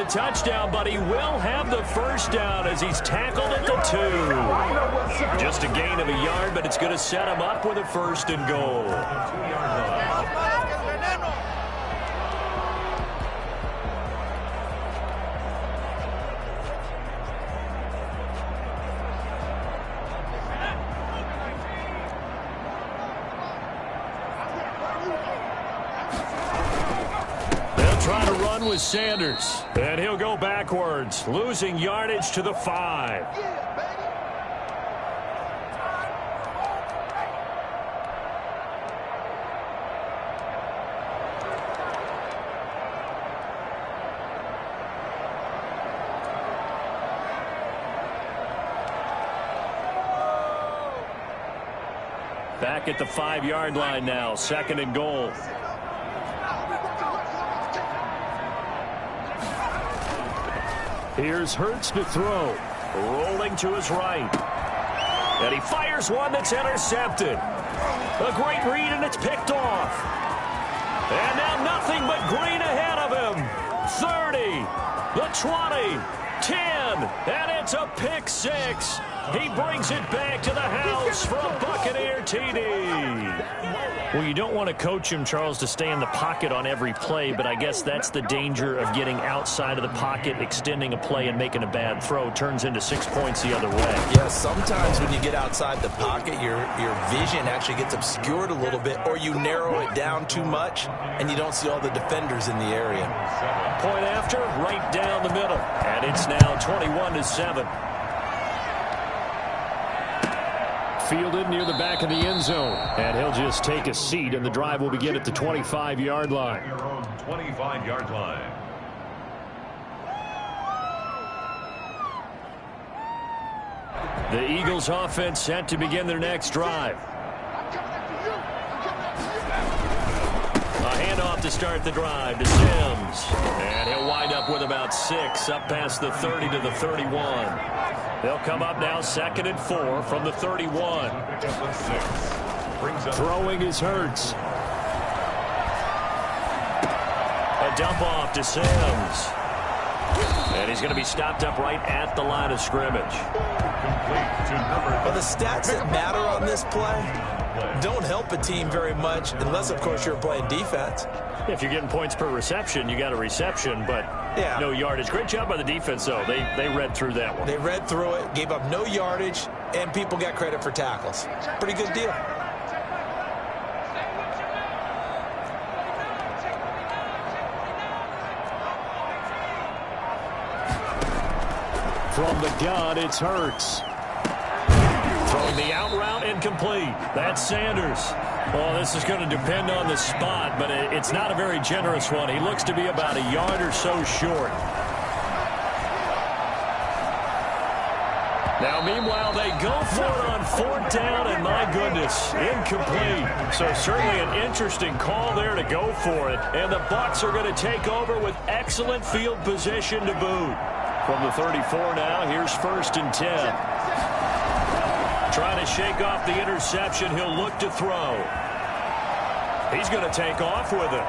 touchdown, but he will have the first down as he's tackled at the 2. Just a gain of a yard, but it's going to set him up with a 1st and goal. With Sanders, and he'll go backwards, losing yardage to the 5. Back at the 5-yard line now, 2nd and goal. Here's Hurts to throw. Rolling to his right. And he fires one that's intercepted. A great read, and it's picked off. And now nothing but green ahead of him. 30, the 20, 10, and it's a pick 6. He brings it back to the house for a Buccaneer TD. Well, you don't want to coach him, Charles, to stay in the pocket on every play, but I guess that's the danger of getting outside of the pocket, extending a play, and making a bad throw. Turns into 6 points the other way. Yeah, sometimes when you get outside the pocket, your vision actually gets obscured a little bit, or you narrow it down too much, and you don't see all the defenders in the area. Point after, right down the middle. And it's now 21-7. Fielded near the back of the end zone. And he'll just take a seat, and the drive will begin at the 25-yard line. Your own 25-yard line. The Eagles offense set to begin their next drive. A handoff to start the drive to Sims. And he'll wind up with about 6 up past the 30 to the 31. They'll come up now 2nd and 4 from the 31. Throwing is Hurts. A dump off to Sims. And he's going to be stopped up right at the line of scrimmage. Well, the stats that matter on this play don't help a team very much unless, of course, you're playing defense. If you're getting points per reception, you got a reception, but no yardage. Great job by the defense, though. They read through that one. They read through it, gave up no yardage, and people got credit for tackles. Pretty good deal. From the gun, it's Hurts. Throwing the out route, incomplete. That's Sanders. Well, this is going to depend on the spot, but it's not a very generous one. He looks to be about a yard or so short. Now, meanwhile, they go for it on 4th down, and my goodness, incomplete. So certainly an interesting call there to go for it. And the Bucs are going to take over with excellent field position to boot. From the 34 now, here's 1st and 10. Trying to shake off the interception. He'll look to throw. He's going to take off with it.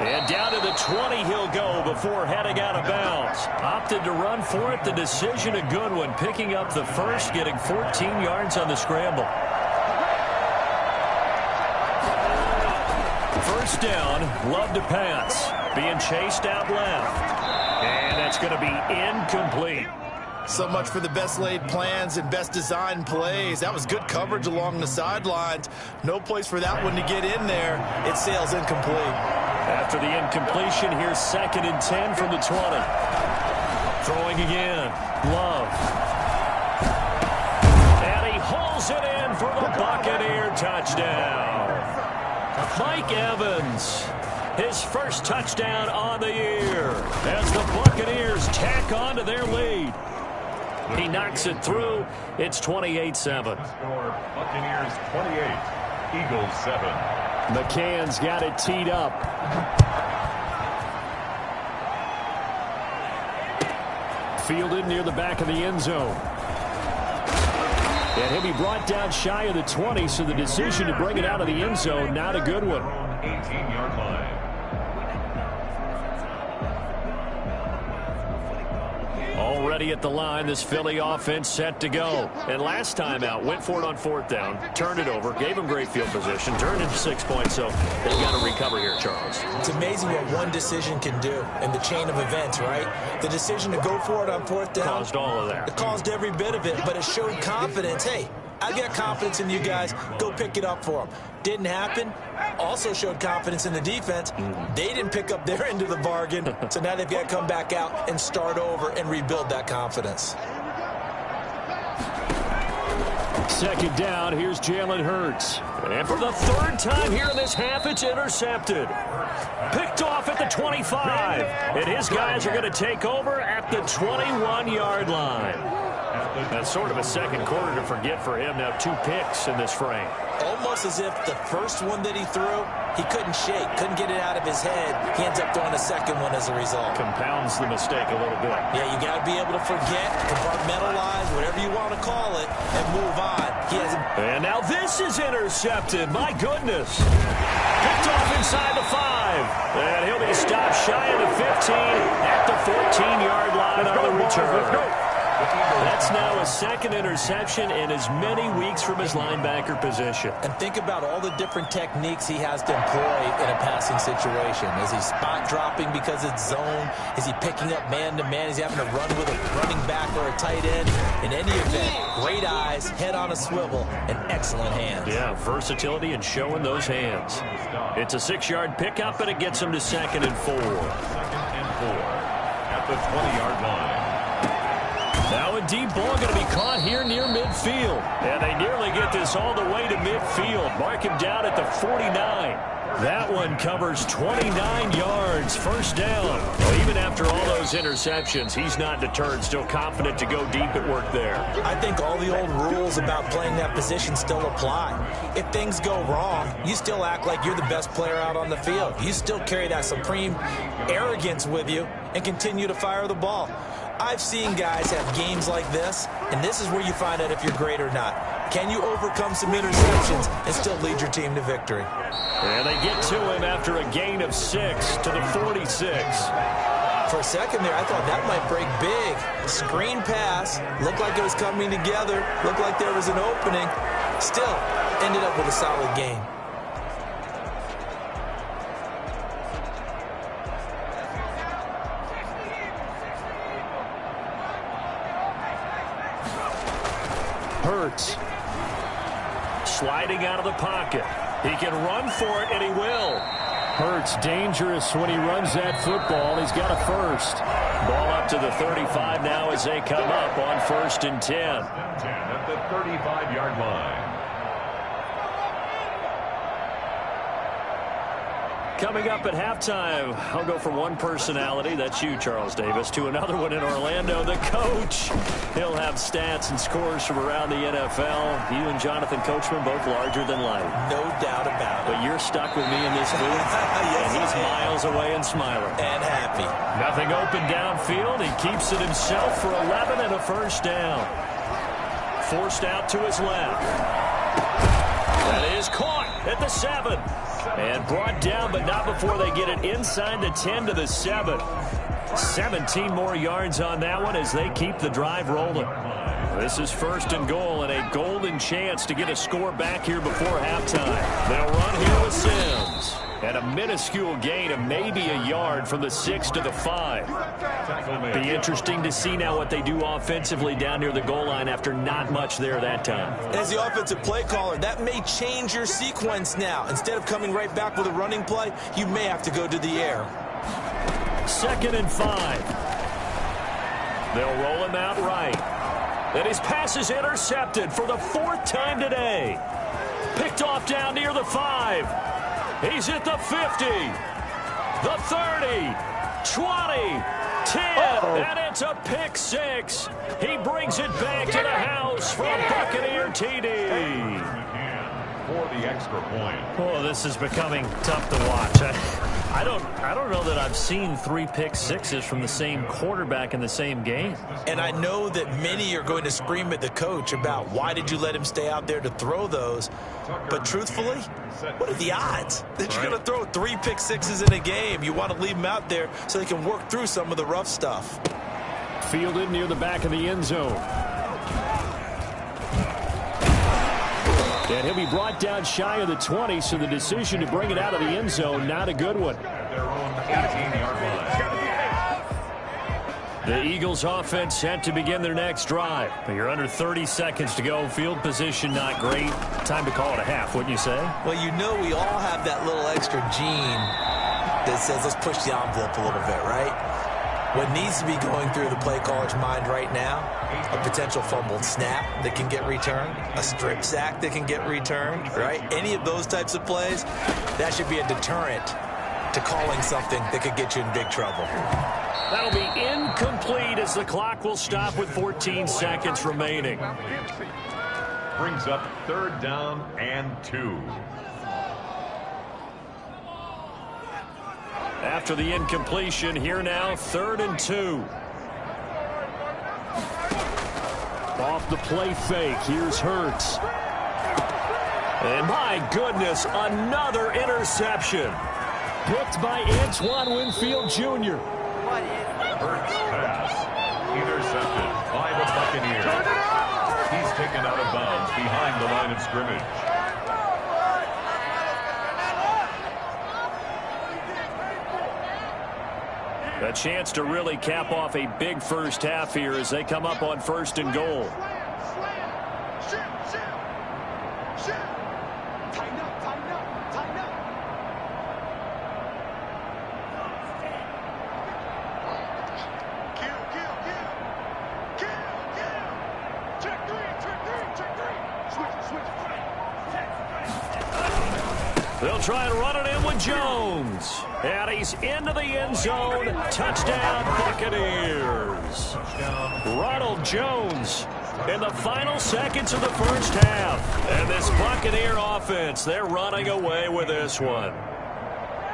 And down to the 20 he'll go before heading out of bounds. Opted to run for it. The decision a good one. Picking up the first, getting 14 yards on the scramble. 1st down, Love to pass. Being chased out left. And that's going to be incomplete. So much for the best laid plans and best designed plays. That was good coverage along the sidelines. No place for that one to get in there. It sails incomplete. After the incompletion, here's 2nd and 10 from the 20. Throwing again. Love. And he hauls it in for the Buccaneer touchdown. Mike Evans. His first touchdown on the year as the Buccaneers tack on to their lead. He knocks it through. It's 28-7. Buccaneers 28, Eagles 7. McCann's got it teed up. Fielded near the back of the end zone. And he'll be brought down shy of the 20, so the decision to bring it out of the end zone, not a good one. 18-yard line. ready at the line. This Philly offense set to go. And last time out, went for it on 4th down, turned it over, gave them great field position, turned into 6 points. So they've got to recover here, Charles. It's amazing what one decision can do in the chain of events, right? The decision to go for it on 4th down caused all of that. It caused every bit of it, but it showed confidence. Hey, I've got confidence in you guys. Go pick it up for them. Didn't happen. Also showed confidence in the defense. They didn't pick up their end of the bargain, so now they've got to come back out and start over and rebuild that confidence. 2nd down, here's Jalen Hurts. And for the 3rd time here in this half, it's intercepted. Picked off at the 25. And his guys are going to take over at the 21-yard line. That's sort of a second quarter to forget for him. Now 2 picks in this frame. Almost as if the first one that he threw, he couldn't shake, couldn't get it out of his head. He ends up throwing a second one as a result. Compounds the mistake a little bit. Yeah, you got to be able to forget, compartmentalize, whatever you want to call it, and move on. And now this is intercepted. My goodness. Picked off inside the 5. And he'll be stopped shy of the 15 at the 14-yard line on the return. That's now a 2nd interception in as many weeks from his linebacker position. And think about all the different techniques he has to employ in a passing situation. Is he spot dropping because it's zone? Is he picking up man-to-man? Is he having to run with a running back or a tight end? In any event, great eyes, head on a swivel, and excellent hands. Yeah, versatility and showing those hands. It's a 6-yard pickup, and it gets him to 2nd and 4. 2nd and 4 at the 20-yard line. Now a deep ball going to be caught here near midfield. And they nearly get this all the way to midfield. Mark him down at the 49. That one covers 29 yards. 1st down. Well, even after all those interceptions, he's not deterred. Still confident to go deep at work there. I think all the old rules about playing that position still apply. If things go wrong, you still act like you're the best player out on the field. You still carry that supreme arrogance with you and continue to fire the ball. I've seen guys have games like this, and this is where you find out if you're great or not. Can you overcome some interceptions and still lead your team to victory? And they get to him after a gain of 6 to the 46. For a second there, I thought that might break big. Screen pass, looked like it was coming together, looked like there was an opening. Still, ended up with a solid gain. Hurts sliding out of the pocket. He can run for it, and he will. Hurts dangerous when he runs that football. He's got a 1st. Ball up to the 35 now as they come up on 1st and 10. At the 35-yard line. Coming up at halftime, I'll go from one personality, that's you, Charles Davis, to another one in Orlando, the coach. He'll have stats and scores from around the NFL. You and Jonathan Coachman both larger than life. No doubt about it. But you're stuck with me in this booth, yes, and he's miles away and smiling. And happy. Nothing open downfield. He keeps it himself for 11 and a 1st down. Forced out to his left. That is caught at the 7. And brought down, but not before they get it inside the 10 to the 7. 17 more yards on that one as they keep the drive rolling. This is 1st and goal, and a golden chance to get a score back here before halftime. They'll run here with Sims. And a minuscule gain of maybe a yard from the 6 to the 5. Be interesting to see now what they do offensively down near the goal line after not much there that time. As the offensive play caller, that may change your sequence now. Instead of coming right back with a running play, you may have to go to the air. 2nd and 5. They'll roll him out right. And his pass is intercepted for the 4th time today. Picked off down near the 5. He's at the 50, the 30, 20, 10, and it's a pick 6. He brings it back to the house for a Buccaneer TD. For the extra point. Oh, this is becoming tough to watch. I don't know that I've seen 3 pick 6s from the same quarterback in the same game. And I know that many are going to scream at the coach about why did you let him stay out there to throw those. But truthfully, what are the odds that you're going to throw 3 pick 6s in a game? You want to leave them out there so they can work through some of the rough stuff. Fielded near the back of the end zone. And he'll be brought down shy of the 20, so the decision to bring it out of the end zone, not a good one. The Eagles offense set to begin their next drive. You're under 30 seconds to go. Field position not great. Time to call it a half, wouldn't you say? Well, you know we all have that little extra gene that says let's push the envelope a little bit, right? What needs to be going through the play caller's mind right now, a potential fumbled snap that can get returned, a strip sack that can get returned, right? Any of those types of plays, that should be a deterrent to calling something that could get you in big trouble. That'll be incomplete as the clock will stop with 14 seconds remaining. Brings up 3rd down and 2. After the incompletion, here now, 3rd and 2. Off the play fake, here's Hurts. And my goodness, another interception. Picked by Antoine Winfield Jr. Hurts pass. Intercepted by the Buccaneers. He's taken out of bounds behind the line of scrimmage. A chance to really cap off a big first half here as they come up on 1st and goal. They'll try and run it in with Jones. And he's into the end zone. Touchdown, Buccaneers. Ronald Jones in the final seconds of the first half. And this Buccaneer offense, they're running away with this one.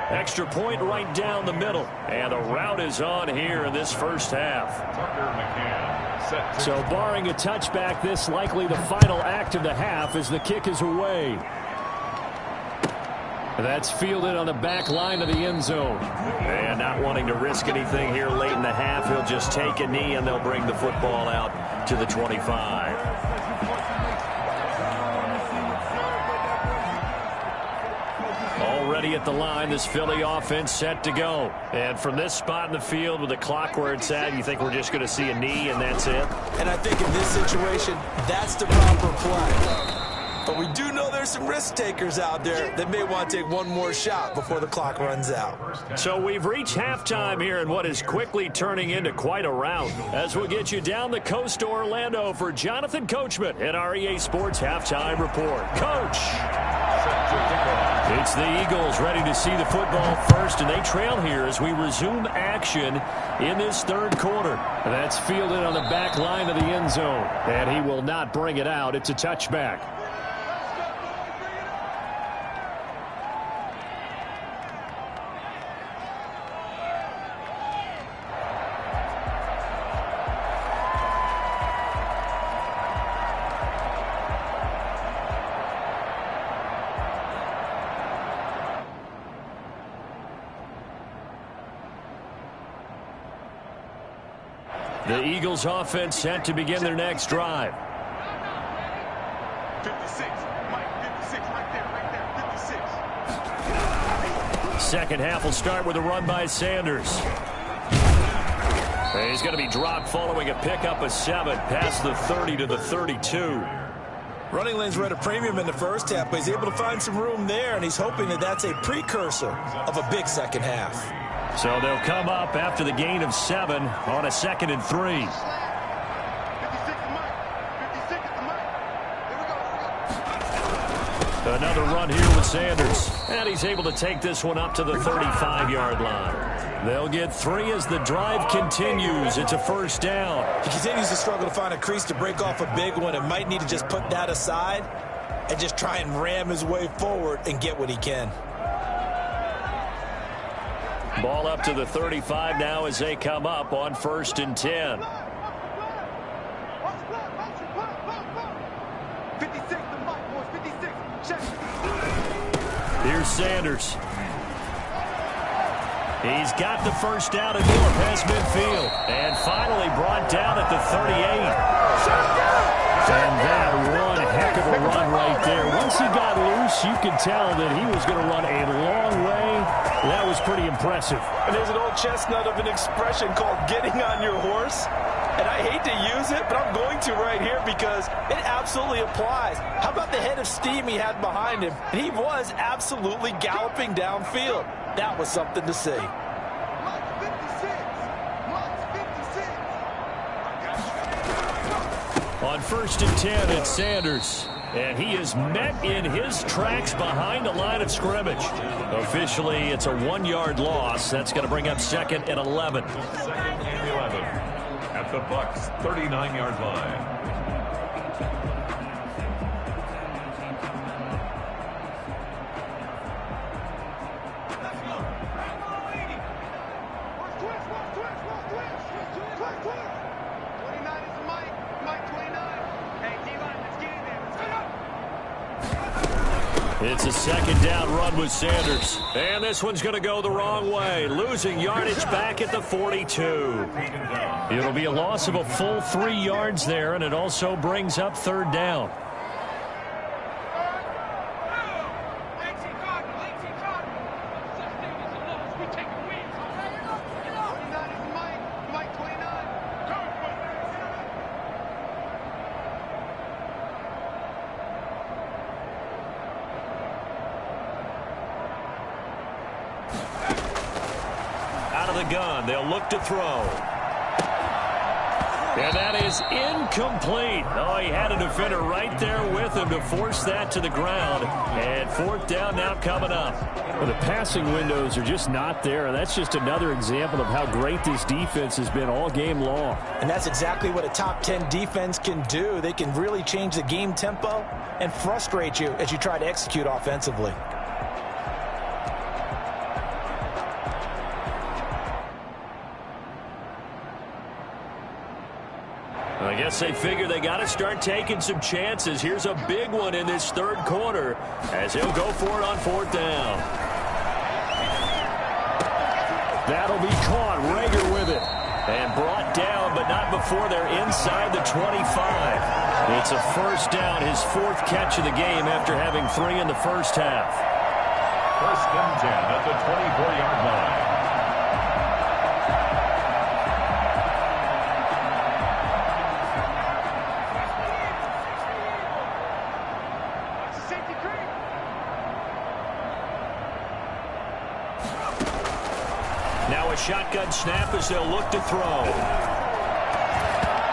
Extra point right down the middle. And the route is on here in this first half. So barring a touchback, this likely the final act of the half as the kick is away. That's fielded on the back line of the end zone. And not wanting to risk anything here late in the half, he'll just take a knee and they'll bring the football out to the 25. Already at the line, this Philly offense set to go. And from this spot in the field with the clock where it's at, you think we're just going to see a knee and that's it? And I think in this situation, that's the proper play. But we do know there's some risk takers out there that may want to take one more shot before the clock runs out. So we've reached halftime here in what is quickly turning into quite a rout. As we'll get you down the coast to Orlando for Jonathan Coachman at our EA Sports Halftime Report. Coach! It's the Eagles ready to see the football first, and they trail here as we resume action in this 3rd quarter. That's fielded on the back line of the end zone, and he will not bring it out. It's a touchback. The Eagles offense set to begin their next drive. 56, Mike, 56, right there, 56. Second half will start with a run by Sanders. He's going to be dropped following a pickup of 7 past the 30 to the 32. Running lanes were at a premium in the first half, but he's able to find some room there, and he's hoping that that's a precursor of a big second half. So they'll come up after the gain of 7 on a 2nd and 3. 56 Mike. 56 at the Mike. Here we go. Another run here with Sanders. And he's able to take this one up to the 35-yard line. They'll get 3 as the drive continues. It's a first down. He continues to struggle to find a crease to break off a big one and might need to just put that aside and just try and ram his way forward and get what he can. Ball up to the 35 now as they come up on 1st and 10. 56 to Mike, boys, 56. Check. Here's Sanders. He's got the first down and more past midfield. And finally brought down at the 38. And that one heck of a run right there. Once he got loose, you could tell that he was going to run a long way. That was pretty impressive. And there's an old chestnut of an expression called getting on your horse. And I hate to use it, but I'm going to right here because it absolutely applies. How about the head of steam he had behind him? And he was absolutely galloping downfield. That was something to see. On 1st and 10, it's Sanders. And he is met in his tracks behind the line of scrimmage. Officially, it's a 1-yard loss. That's going to bring up 2nd and 11. 2nd and 11 at the Bucs' 39-yard line. It's a 2nd down run with Sanders. And this one's going to go the wrong way. Losing yardage back at the 42. It'll be a loss of a full 3 yards there, and it also brings up 3rd down. Gun. They'll look to throw. And that is incomplete. Oh, he had a defender right there with him to force that to the ground. And 4th down now coming up. Well, the passing windows are just not there. That's just another example of how great this defense has been all game long. And that's exactly what a top 10 defense can do. They can really change the game tempo and frustrate you as you try to execute offensively. I guess they figure they got to start taking some chances. Here's a big one in this 3rd quarter as he'll go for it on 4th down. That'll be caught. Rager with it. And brought down, but not before they're inside the 25. It's a 1st down, his 4th catch of the game after having 3 in the first half. 1st and 10 at the 24-yard line. Now a shotgun snap as they'll look to throw.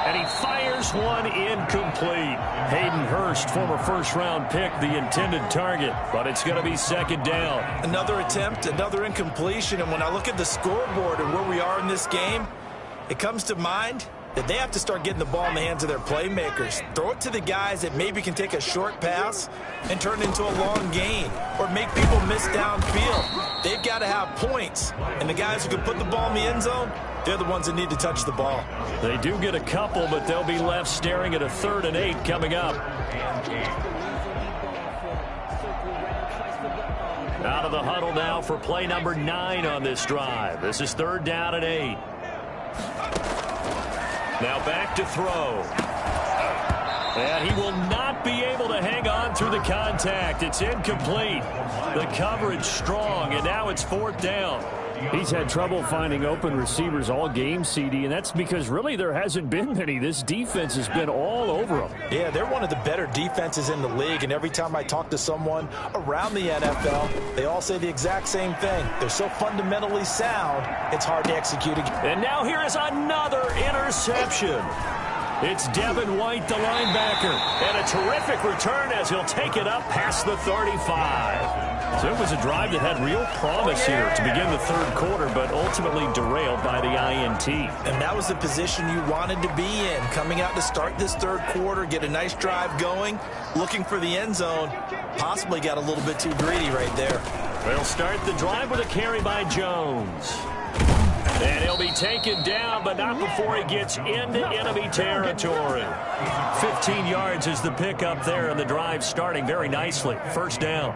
And he fires one incomplete. Hayden Hurst, former 1st-round pick, the intended target. But it's going to be 2nd down. Another attempt, another incompletion. And when I look at the scoreboard and where we are in this game, it comes to mind that they have to start getting the ball in the hands of their playmakers. Throw it to the guys that maybe can take a short pass and turn it into a long gain or make people miss downfield. They've got to have points. And the guys who can put the ball in the end zone, they're the ones that need to touch the ball. They do get a couple, but they'll be left staring at a 3rd and 8 coming up. Out of the huddle now for play number 9 on this drive. This is 3rd down and 8. Now back to throw. And he will not be able to hang on through the contact. It's incomplete. The coverage strong, and now it's 4th down. He's had trouble finding open receivers all game, CD, and that's because really there hasn't been many. This defense has been all over them. Yeah, they're one of the better defenses in the league, and every time I talk to someone around the NFL, they all say the exact same thing. They're so fundamentally sound, it's hard to execute again. And now here is another interception. It's Devin White, the linebacker, and a terrific return as he'll take it up past the 35. So it was a drive that had real promise here to begin the 3rd quarter, but ultimately derailed by the INT. And that was the position you wanted to be in, coming out to start this 3rd quarter, get a nice drive going, looking for the end zone, possibly got a little bit too greedy right there. They'll start the drive with a carry by Jones. And he'll be taken down, but not before he gets into enemy territory. 15 yards is the pickup there, and the drive starting very nicely. 1st down.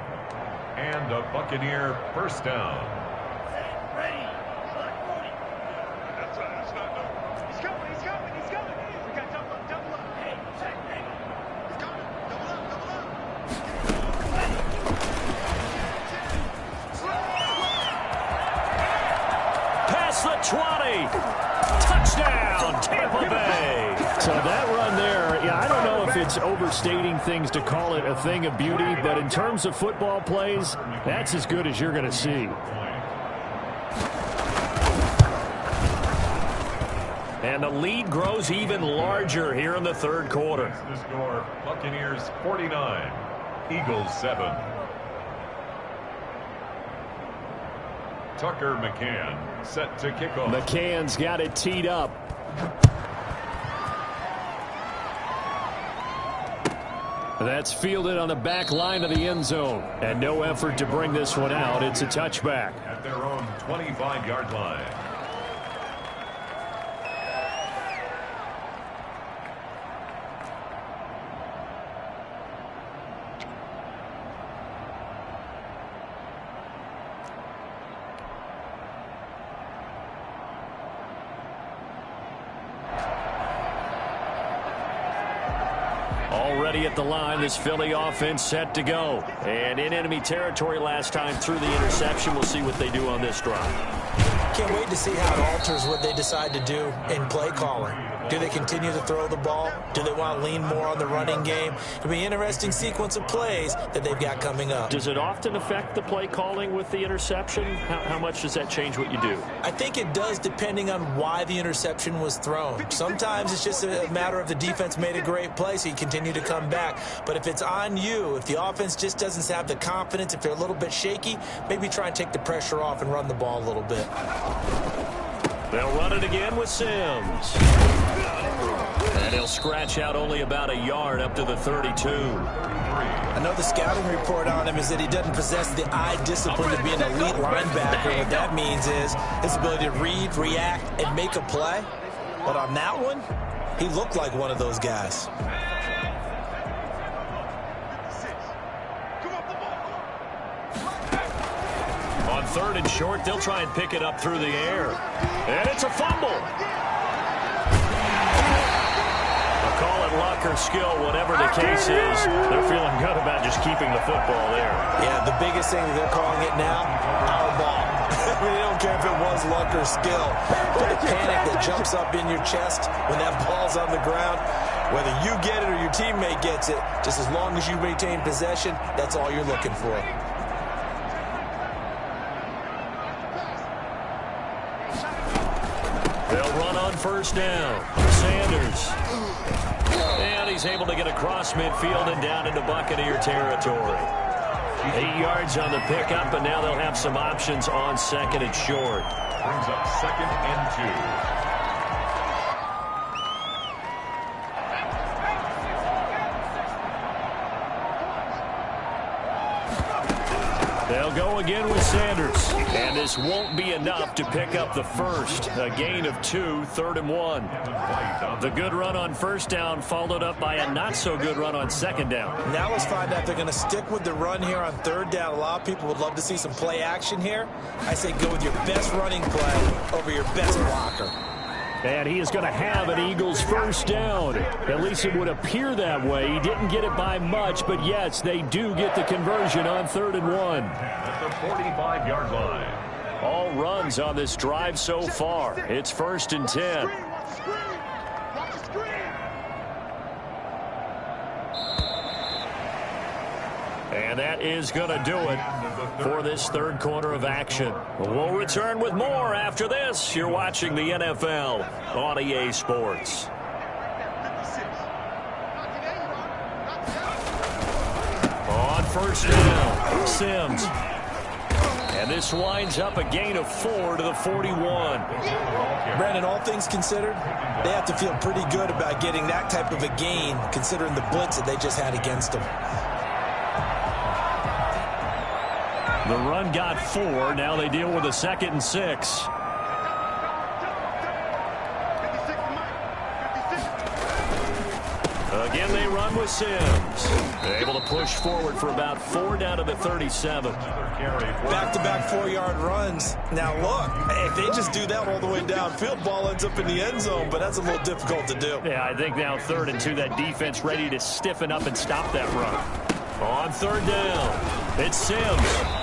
And a Buccaneer 1st down. He's coming. We got double up. He's coming. Double up. Past the 20. Touchdown, Tampa Bay. So that run there, yeah, I don't know if it's overstating things to call it a thing of beauty, but in terms of football plays, that's as good as you're going to see. And the lead grows even larger here in the third quarter. The score, Buccaneers 49, Eagles 7. Tucker McCann set to kick off. McCann's got it teed up. That's fielded on the back line of the end zone. And no effort to bring this one out. It's a touchback. At their own 25-yard line. Already at the line, this Philly offense set to go. And in enemy territory last time through the interception. We'll see what they do on this drive. Can't wait to see how it alters what they decide to do in play calling. Do they continue to throw the ball? Do they want to lean more on the running game? It'll be an interesting sequence of plays that they've got coming up. Does it often affect the play calling with the interception? How much does that change what you do? I think it does, depending on why the interception was thrown. Sometimes it's just a matter of the defense made a great play, so you continue to come back. But if it's on you, if the offense just doesn't have the confidence, if they're a little bit shaky, maybe try and take the pressure off and run the ball a little bit. They'll run it again with Sims. And he'll scratch out only about a yard up to the 32. I know the scouting report on him is that he doesn't possess the eye discipline to be an elite linebacker. What that means is his ability to read, react, and make a play. But on that one, he looked like one of those guys. On third and short, they'll try and pick it up through the air. And it's a fumble. Call it luck or skill, whatever the case is. They're feeling good about just keeping the football there. Yeah, the biggest thing that they're calling it now, our ball. I mean, they don't care if it was luck or skill. But the panic that jumps up in your chest when that ball's on the ground, whether you get it or your teammate gets it, just as long as you maintain possession, that's all you're looking for. They'll run on first down. Sanders. And he's able to get across midfield and down into Buccaneer territory. 8 yards on the pickup, and now they'll have some options on second and short. Brings up 2nd and 2. They'll go again with Sanders. And this won't be enough to pick up the first. A gain of 2, 3rd and 1. The good run on first down followed up by a not-so-good run on second down. Now let's find out if they're going to stick with the run here on third down. A lot of people would love to see some play action here. I say go with your best running play over your best blocker. And he is going to have an Eagles first down. At least it would appear that way. He didn't get it by much, but yes, they do get the conversion on 3rd and 1. At the 45-yard line. All runs on this drive so far. It's 1st and 10. And that is going to do it for this third quarter of action. We'll return with more after this. You're watching the NFL on EA Sports. On first down, Sims. And this winds up a gain of 4 to the 41. Brandon, all things considered, they have to feel pretty good about getting that type of a gain considering the blitz that they just had against them. The run got 4. Now they deal with a 2nd and 6. Again, they run with Sims. Able to push forward for about 4 down to the 37. Back-to-back 4-yard runs. Now, look, if they just do that all the way downfield, ball ends up in the end zone, but that's a little difficult to do. Yeah, I think now 3rd and 2, that defense ready to stiffen up and stop that run. On 3rd down, it's Sims.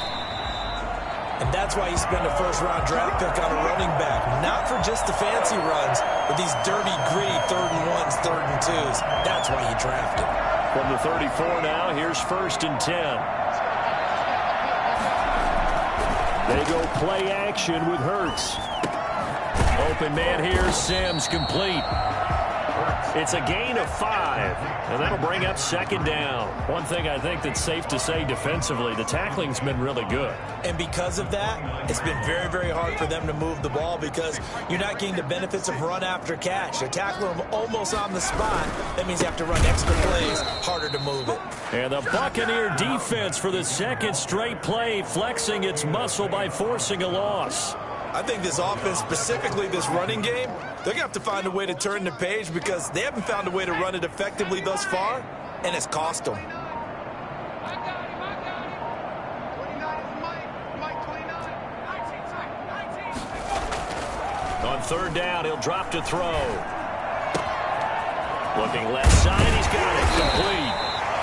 And that's why you spend a first-round draft pick on a running back. Not for just the fancy runs, but these dirty, gritty 3rd and 1s, 3rd and 2s. That's why you draft him. From the 34 now, here's 1st and 10. They go play action with Hurts. Open man here, Sims complete. It's a gain of 5, and that'll bring up 2nd down. One thing I think that's safe to say defensively, the tackling's been really good. And because of that, it's been very, very hard for them to move the ball because you're not getting the benefits of run after catch. They're tackling them almost on the spot. That means you have to run extra plays, harder to move it. And the Buccaneer defense for the 2nd straight play, flexing its muscle by forcing a loss. I think this offense, specifically this running game, they're going to have to find a way to turn the page because they haven't found a way to run it effectively thus far, and it's cost them. On 3rd down, he'll drop to throw. Looking left side, he's got it complete.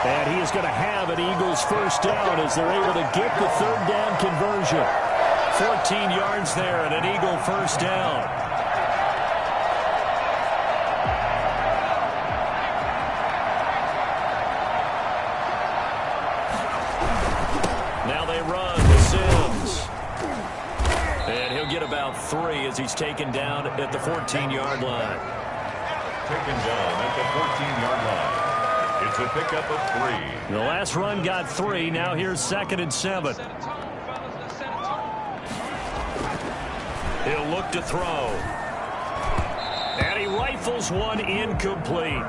And he is going to have an Eagles 1st down as they're able to get the 3rd down conversion. 14 yards there and an Eagle 1st down. Now they run with Sims. And he'll get about 3 as he's taken down at the 14-yard line. Taken down at the 14-yard line. It's a pickup of 3. The last run got 3. Now here's 2nd and 7. He'll look to throw. And he rifles one incomplete.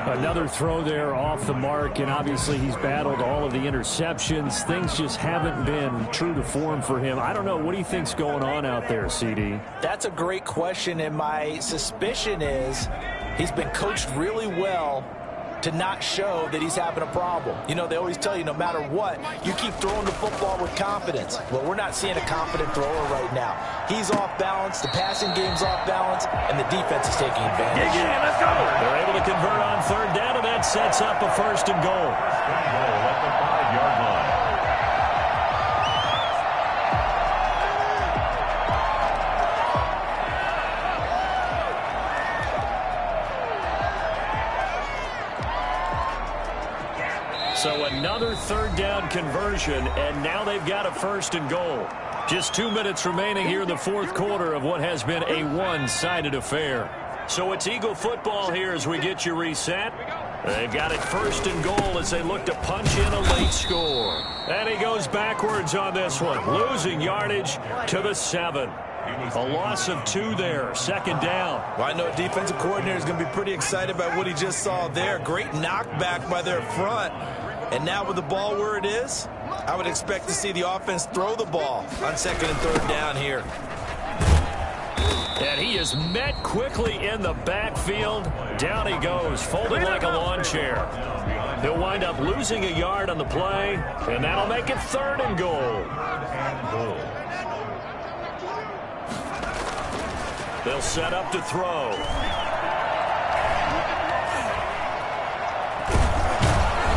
Another throw there off the mark, and obviously he's battled all of the interceptions. Things just haven't been true to form for him. I don't know. What do you think's going on out there, CD? That's a great question, and my suspicion is he's been coached really well to not show that he's having a problem. You know, they always tell you no matter what, you keep throwing the football with confidence. Well, we're not seeing a confident thrower right now. He's off balance, the passing game's off balance, and the defense is taking advantage. Yeah, let's go. They're able to convert on 3rd down, and that sets up a 1st and goal. Goal at the 5-yard line. So another 3rd down conversion, and now they've got a 1st and goal. Just 2 minutes remaining here in the 4th quarter of what has been a one-sided affair. So it's Eagle football here as we get you reset. They've got it 1st and goal as they look to punch in a late score. And he goes backwards on this one, losing yardage to the 7. A loss of 2 there, 2nd down. Well, I know defensive coordinator is going to be pretty excited about what he just saw there. Great knockback by their front. And now with the ball where it is, I would expect to see the offense throw the ball on 2nd and 3rd down here. And he is met quickly in the backfield. Down he goes, folding like a lawn chair. He'll wind up losing a yard on the play, and that'll make it 3rd and goal. They'll set up to throw.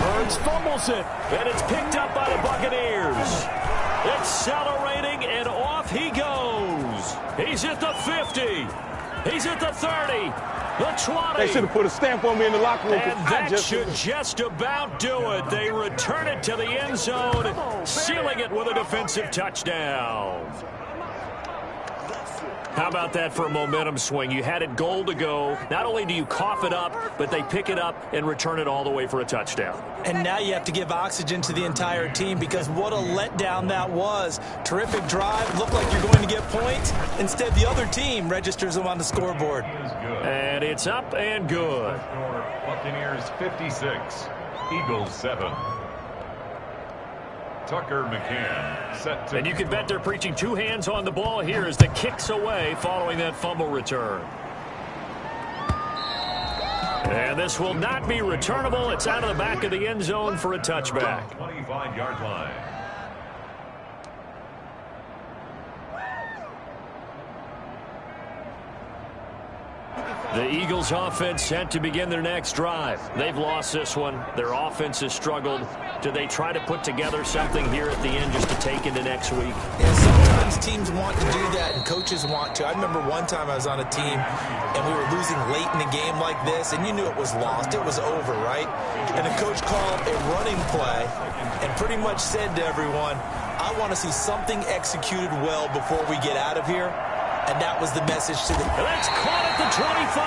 Burns fumbles it, and it's picked up by the Buccaneers. Accelerating, and off he goes. He's at the 50. He's at the 30. The 20. They should have put a stamp on me in the locker room. And that should just about do it. They return it to the end zone, sealing it with a defensive touchdown. How about that for a momentum swing? You had it goal to go. Not only do you cough it up, but they pick it up and return it all the way for a touchdown. And now you have to give oxygen to the entire team because what a letdown that was. Terrific drive. Looked like you're going to get points. Instead, the other team registers them on the scoreboard. And it's up and good. Buccaneers 56, Eagles 7. Tucker McCann set to... And you can bet they're preaching 2 hands on the ball here as the kick's away following that fumble return. And this will not be returnable. It's out of the back of the end zone for a touchback. 25-yard line. The Eagles offense set to begin their next drive. They've lost this one. Their offense has struggled. Do they try to put together something here at the end just to take into next week? Yeah, sometimes teams want to do that and coaches want to. I remember one time I was on a team and we were losing late in a game like this, and you knew it was lost. It was over, right? And the coach called a running play and pretty much said to everyone, I want to see something executed well before we get out of here. And that was the message to the... That's caught at the 25.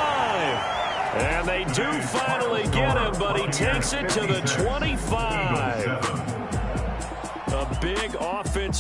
And they do finally get him, but he takes it to the 25. A big offense.